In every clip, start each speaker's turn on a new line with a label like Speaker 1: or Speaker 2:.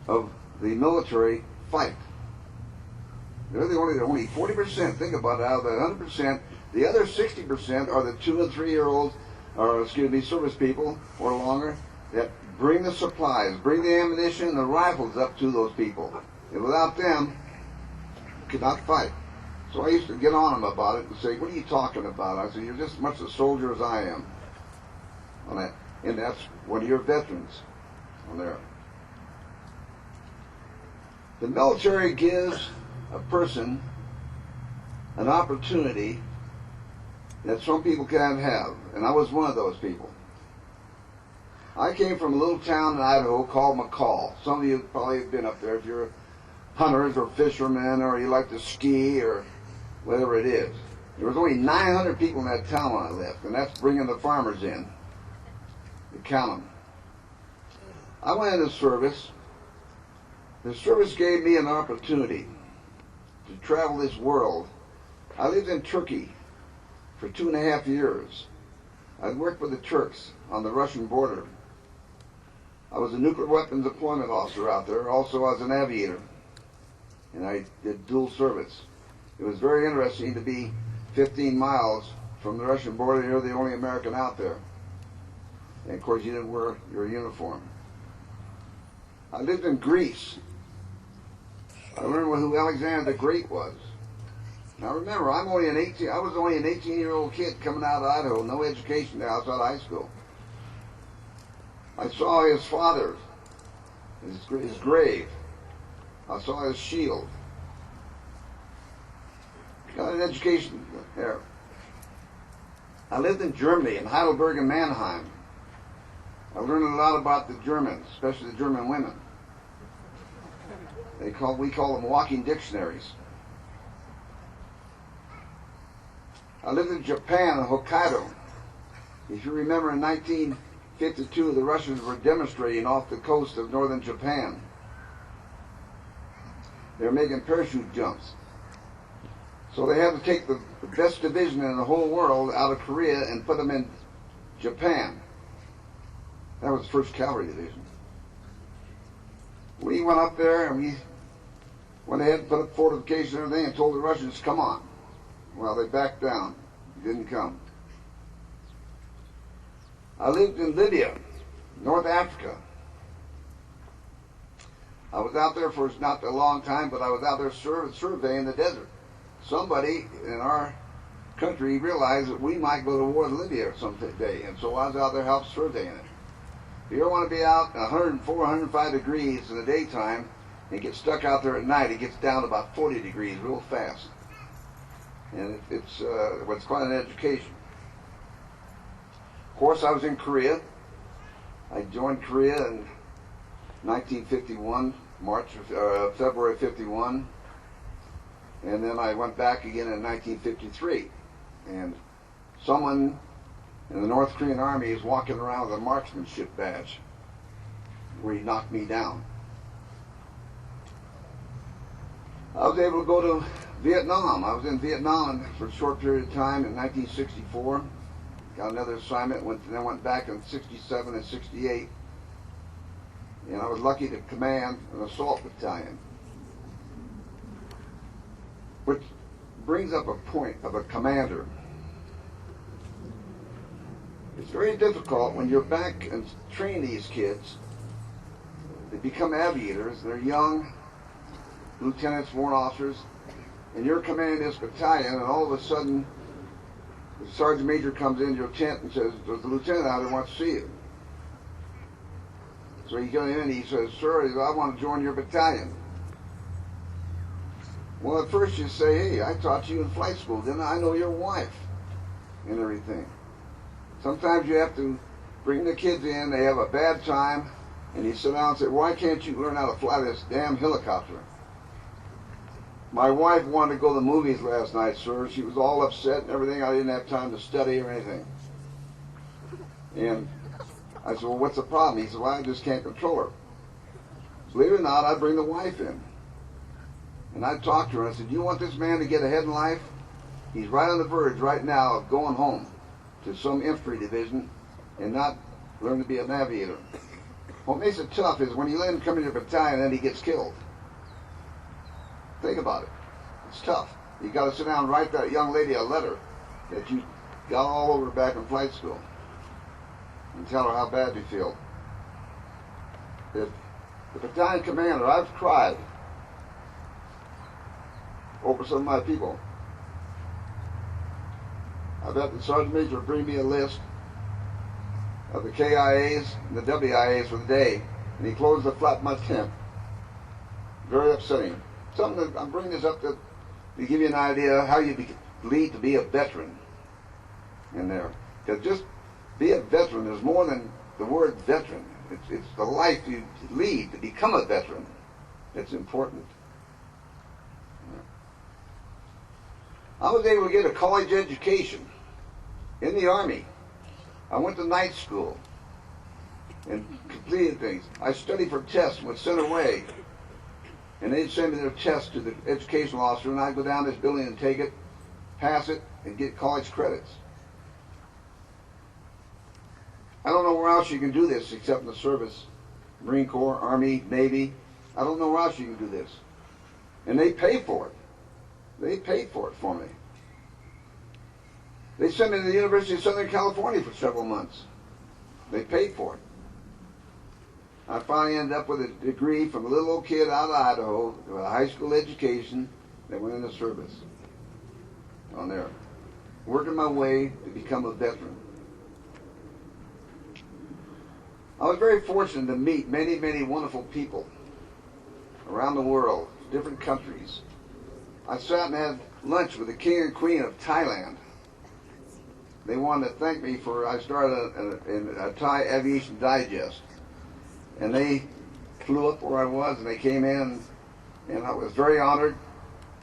Speaker 1: of the military fight. They're the only 40%. Think about it. Out of the 100%, the other 60% are the 2 and 3 year olds, or excuse me, service people or longer that bring the supplies, bring the ammunition and the rifles up to those people. And without them, you could not fight. So I used to get on them about it and say, "What are you talking about?" I said, "You're just as much a soldier as I am." And that's one of your veterans on there. The military gives a person an opportunity that some people can't have, and I was one of those people. I came from a little town in Idaho called McCall. Some of you probably have been up there if you're hunters or fishermen or you like to ski or whatever it is. There was only 900 people in that town when I left, and that's bringing the farmers in. You count them. I went into service. The service gave me an opportunity to travel this world. I lived in Turkey for 2.5 years. I'd worked with the Turks on the Russian border. I was a nuclear weapons deployment officer out there. Also, I was an aviator, and I did dual service. It was very interesting to be 15 miles from the Russian border. You're the only American out there. And of course, you didn't wear your uniform. I lived in Greece. I learned who Alexander the Great was. Now remember, I was only an 18-year-old kid coming out of Idaho, no education outside high school. I saw his father, his grave. I saw his shield. Got an education there. I lived in Germany, in Heidelberg and Mannheim. I learned a lot about the Germans, especially the German women. We call them walking dictionaries. I lived in Japan, in Hokkaido. If you remember, in 1952, the Russians were demonstrating off the coast of northern Japan. They were making parachute jumps. So they had to take the best division in the whole world out of Korea and put them in Japan. That was the 1st Cavalry Division. We went up there and we went ahead and put up fortifications and everything and told the Russians, "Come on." Well, they backed down. Didn't come. I lived in Libya, North Africa. I was out there for not a long time, but I was out there surveying the desert. Somebody in our country realized that we might go to war with Libya someday, and so I was out there helping surveying it. If you ever want to be out 104, 105 degrees in the daytime and get stuck out there at night, it gets down to about 40 degrees real fast. And it's what's quite an education. Of course, I was in Korea. I joined Korea in 1951, February 51. And then I went back again in 1953. And someone in the North Korean Army is walking around with a marksmanship badge where he knocked me down. I was able to go to Vietnam. I was in Vietnam for a short period of time in 1964. Got another assignment, then went back in 67 and 68. And I was lucky to command an assault battalion. Which brings up a point of a commander. It's very difficult when you're back and train these kids. They become aviators, they're young, lieutenants, warrant officers, and you're commanding this battalion, and all of a sudden the sergeant major comes into your tent and says, "There's a lieutenant out there who wants to see you." So you go in and he says, "Sir, I want to join your battalion." Well, at first you say, "Hey, I taught you in flight school, didn't I? I know your wife," and everything. Sometimes you have to bring the kids in, they have a bad time, and you sit down and say, "Why can't you learn how to fly this damn helicopter?" My wife wanted to go to the movies last night, sir. She was all upset and everything. I didn't have time to study or anything. And I said, "Well, what's the problem?" He said, "Well, I just can't control her." Believe it or not, I'd bring the wife in. And I'd talk to her and I said, "You want this man to get ahead in life? He's right on the verge right now of going home to some infantry division and not learn to be an aviator." What makes it tough is when you let him come into your battalion and then he gets killed. Think about it. It's tough. You got to sit down and write that young lady a letter that you got all over back in flight school and tell her how bad you feel. If the battalion commander, I've cried over some of my people. I've had the sergeant major bring me a list of the KIAs and the WIAs for the day, and he closed the flap of my tent. Very upsetting. Something that I'm bringing this up to give you an idea how you lead to be a veteran in there. Because just be a veteran is more than the word veteran. It's the life you lead to become a veteran that's important. I was able to get a college education in the Army. I went to night school and completed things. I studied for tests and was sent away. And they'd send me their test to the educational officer, and I'd go down this building and take it, pass it, and get college credits. I don't know where else you can do this except in the service. Marine Corps, Army, Navy. I don't know where else you can do this. And they pay for it. They paid for it for me. They sent me to the University of Southern California for several months. They paid for it. I finally ended up with a degree from a little old kid out of Idaho, with a high school education, that went into service on there, working my way to become a veteran. I was very fortunate to meet many, many wonderful people around the world, different countries. I sat and had lunch with the King and Queen of Thailand. They wanted to thank me for, I started a Thai Aviation Digest. And they flew up where I was, and they came in, and I was very honored,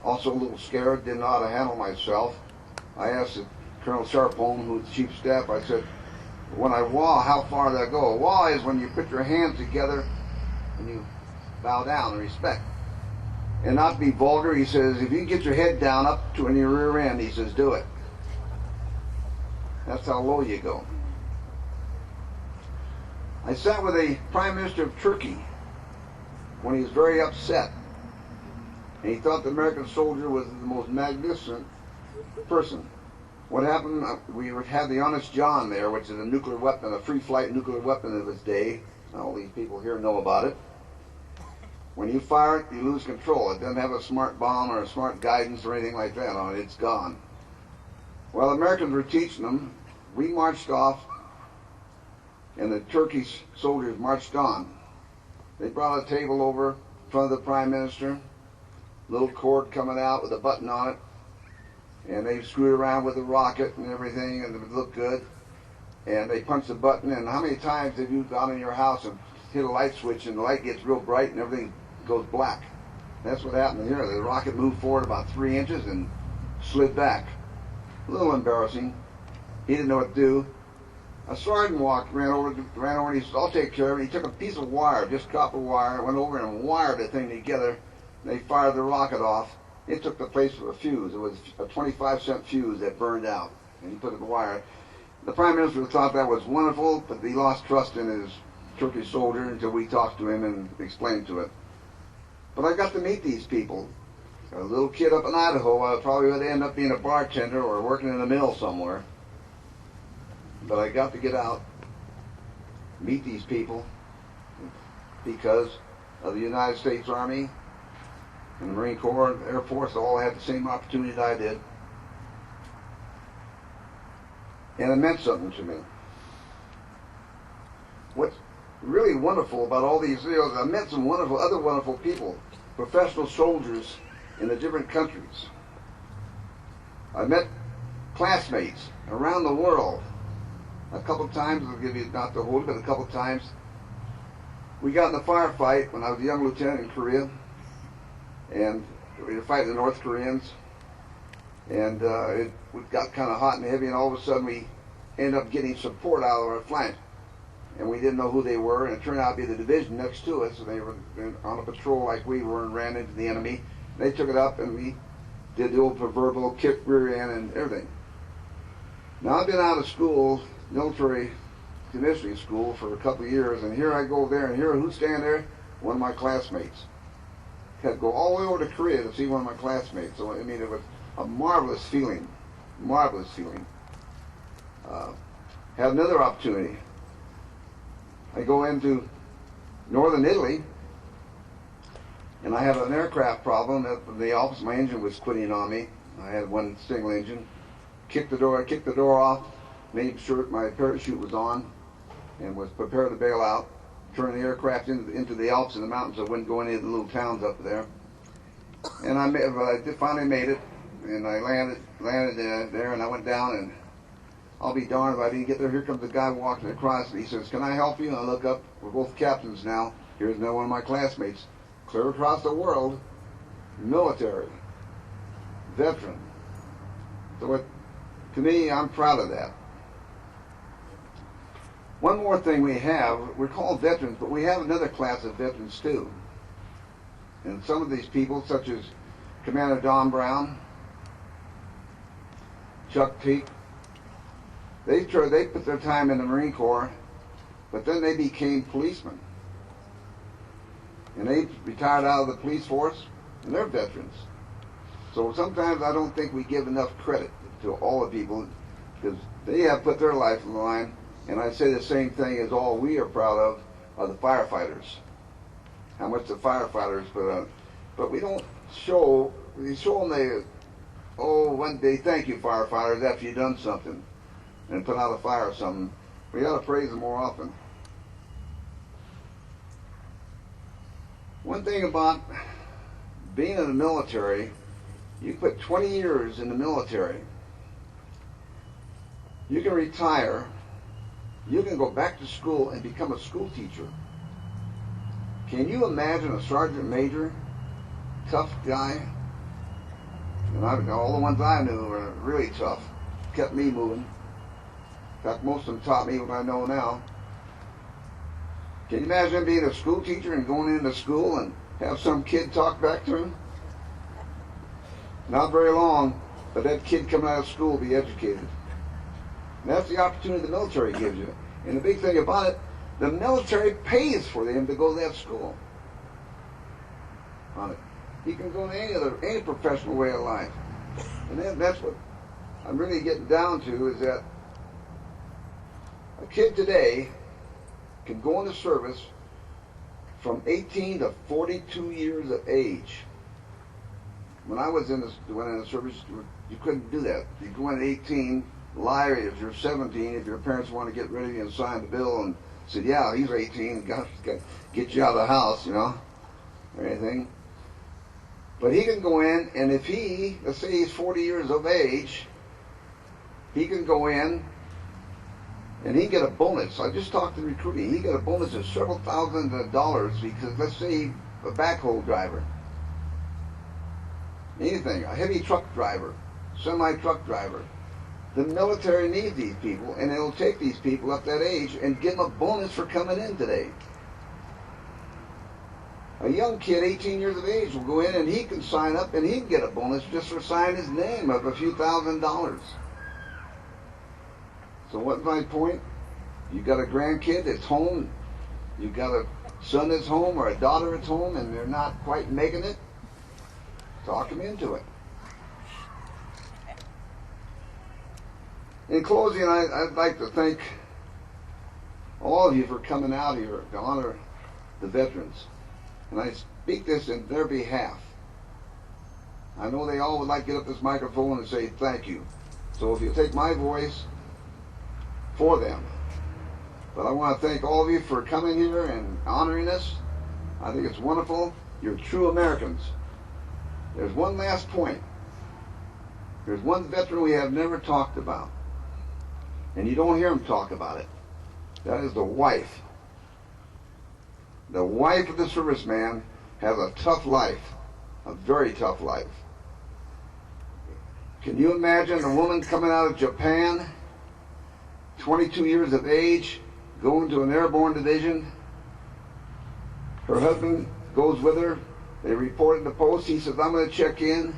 Speaker 1: also a little scared, didn't know how to handle myself. I asked Colonel Sharpholm, who was the chief of staff, I said, when I wah, how far do I go? A wah is when you put your hands together and you bow down in respect. And not to be vulgar, he says, if you can get your head down up to in your rear end, he says, do it. That's how low you go. I sat with the Prime Minister of Turkey when he was very upset. And he thought the American soldier was the most magnificent person. What happened, we had the Honest John there, which is a nuclear weapon, a free flight nuclear weapon of its day. All these people here know about it. When you fire it, you lose control. It doesn't have a smart bomb or a smart guidance or anything like that on it. It's gone. Well, the Americans were teaching them. We marched off, and the Turkish soldiers marched on. They brought a table over in front of the Prime Minister, little cord coming out with a button on it, and they screwed around with the rocket and everything, and it looked good. And they punched the button, and how many times have you gone in your house and hit a light switch and the light gets real bright and everything goes black? That's what happened here. The rocket moved forward about 3 inches and slid back. A little embarrassing. He didn't know what to do. A sergeant ran over and he said, I'll take care of it. He took a piece of wire, just copper wire, went over and wired the thing together. They fired the rocket off. It took the place of a fuse. It was a 25-cent fuse that burned out. And he put it in the wire. The Prime Minister thought that was wonderful, but he lost trust in his Turkish soldier until we talked to him and explained to it. But I got to meet these people. A little kid up in Idaho, I probably would end up being a bartender or working in a mill somewhere. But I got to get out, meet these people, because of the United States Army and the Marine Corps and the Air Force all had the same opportunity that I did. And it meant something to me. What's really wonderful about all these videos, I met some other wonderful people, professional soldiers in the different countries. I met classmates around the world. A couple times, I'll give you not the whole, but a couple times. We got in a firefight when I was a young lieutenant in Korea, and we were fighting the North Koreans, and it got kind of hot and heavy, and all of a sudden we ended up getting support out of our flank, and we didn't know who they were, and it turned out to be the division next to us, and they were on a patrol like we were and ran into the enemy. They took it up, and we did the old proverbial kick rear end and everything. Now, I've been out of school, military, commissioning school for a couple of years, and here I go there, and here who's standing there? One of my classmates. Had to go all the way over to Korea to see one of my classmates. So, I mean, it was a marvelous feeling. Marvelous feeling. Had another opportunity. I go into northern Italy, and I had an aircraft problem at the office. My engine was quitting on me. I had one single engine. Kicked the door off, made sure my parachute was on, and was prepared to bail out. Turned the aircraft into the Alps and the mountains. I wouldn't go any of the little towns up there. And I finally made it, and I landed there, and I went down, and I'll be darned if I didn't get there. Here comes the guy walking across, and he says, "Can I help you?" And I look up. We're both captains now. Here's another one of my classmates, clear across the world, military, veteran. So to me, I'm proud of that. One more thing we have, we're called veterans, but we have another class of veterans too. And some of these people, such as Commander Don Brown, Chuck Peake, they put their time in the Marine Corps, but then they became policemen. And they retired out of the police force, and they're veterans. So sometimes I don't think we give enough credit to all the people, because they have put their life on the line. And I say the same thing as all we are proud of are the firefighters. How much the firefighters put on. But we don't show, we show them one day, thank you firefighters, after you've done something and put out a fire or something. We ought to praise them more often. One thing about being in the military, you put 20 years in the military, you can retire. You can go back to school and become a school teacher. Can you imagine a sergeant major, tough guy? And all the ones I knew were really tough, kept me moving. In fact, most of them taught me what I know now. Can you imagine being a school teacher and going into school and have some kid talk back to him? Not very long, but that kid coming out of school will be educated. And that's the opportunity the military gives you. And the big thing about it, the military pays for them to go to that school. On it. He can go to any professional way of life. And that's what I'm really getting down to, is that a kid today can go into service from 18 to 42 years of age. When I was in the service, you couldn't do that. You go in at 18, lie if you're 17, if your parents want to get rid of you and sign the bill and said, yeah, he's 18, got get you out of the house, you know, or anything. But he can go in, and if let's say he's 40 years of age, he can go in and he can get a bonus. I just talked to recruiting. He got a bonus of several $1,000s because, let's say, a backhoe driver, anything, a heavy truck driver, semi-truck driver. The military needs these people, and it'll take these people up that age and give them a bonus for coming in today. A young kid, 18 years of age, will go in and he can sign up and he can get a bonus just for signing his name of a few $1,000s. So what's my point? You got a grandkid that's home, you got a son that's home or a daughter that's home, and they're not quite making it, talk them into it. In closing, I'd like to thank all of you for coming out here to honor the veterans. And I speak this in their behalf. I know they all would like to get up this microphone and say thank you. So if you take my voice for them. But I want to thank all of you for coming here and honoring us. I think it's wonderful. You're true Americans. There's one last point. There's one veteran we have never talked about. And you don't hear him talk about it. That is the wife. The wife of the serviceman has a tough life, a very tough life. Can you imagine a woman coming out of Japan, 22 years of age, going to an airborne division? Her husband goes with her. They report at the post. He says, I'm going to check in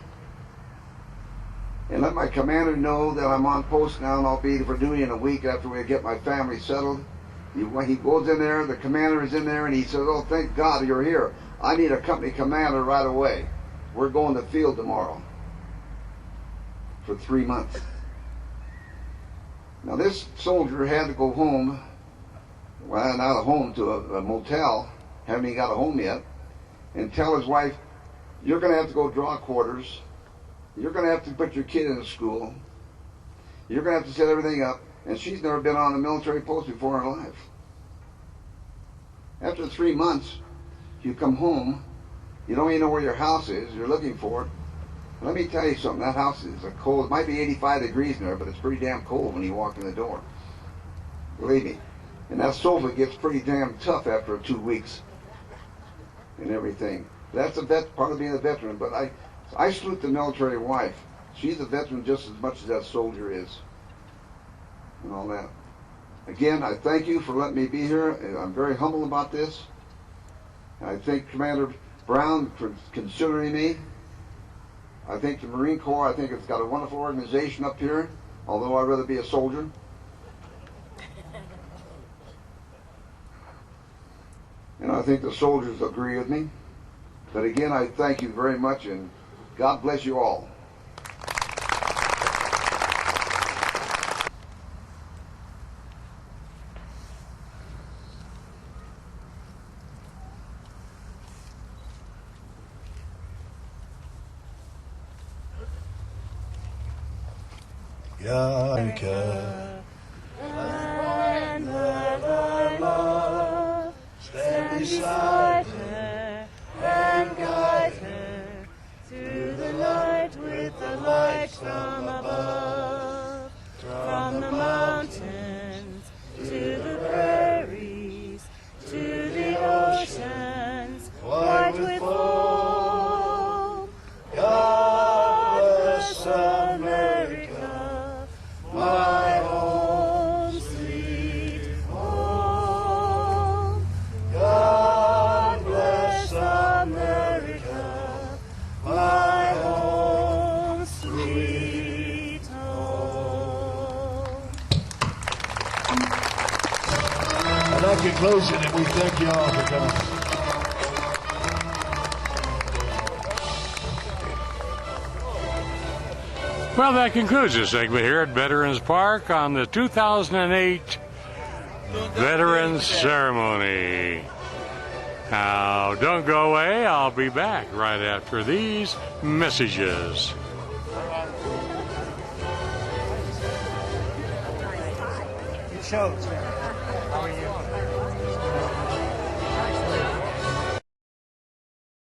Speaker 1: and let my commander know that I'm on post now and I'll be for duty in a week after we get my family settled. He goes in there, the commander is in there, and he says, "Oh, thank God you're here. I need a company commander right away. We're going to the field tomorrow." For 3 months. Now this soldier had to go home, well, not a home, to a motel, haven't even got a home yet, and tell his wife, "You're going to have to go draw quarters. You're going to have to put your kid in a school. You're going to have to set everything up." And she's never been on a military post before in her life. After 3 months, you come home, you don't even know where your house is, you're looking for it. And let me tell you something, that house is cold. It might be 85 degrees in there, but it's pretty damn cold when you walk in the door. Believe me. And that sofa gets pretty damn tough after 2 weeks and everything. That's part of being a veteran, but I salute the military wife. She's a veteran just as much as that soldier is. And all that. Again, I thank you for letting me be here. I'm very humble about this. I thank Commander Brown for considering me. I think the Marine Corps, I think it's got a wonderful organization up here, although I'd rather be a soldier. And I think the soldiers agree with me. But again, I thank you very much, and God bless you all.
Speaker 2: Yanka, and let our love stand beside her and guide her through the night with the light from above, from the mountains to the prairies to the oceans white with foam. God bless America, my home, sweet home. God bless America, my home, sweet home. And that concludes it, and we thank you all for coming.
Speaker 3: Well, that concludes this segment here at Veterans Park on the 2008 Veterans Ceremony. Now, don't go away. I'll be back right after these messages.
Speaker 4: It shows. How are you?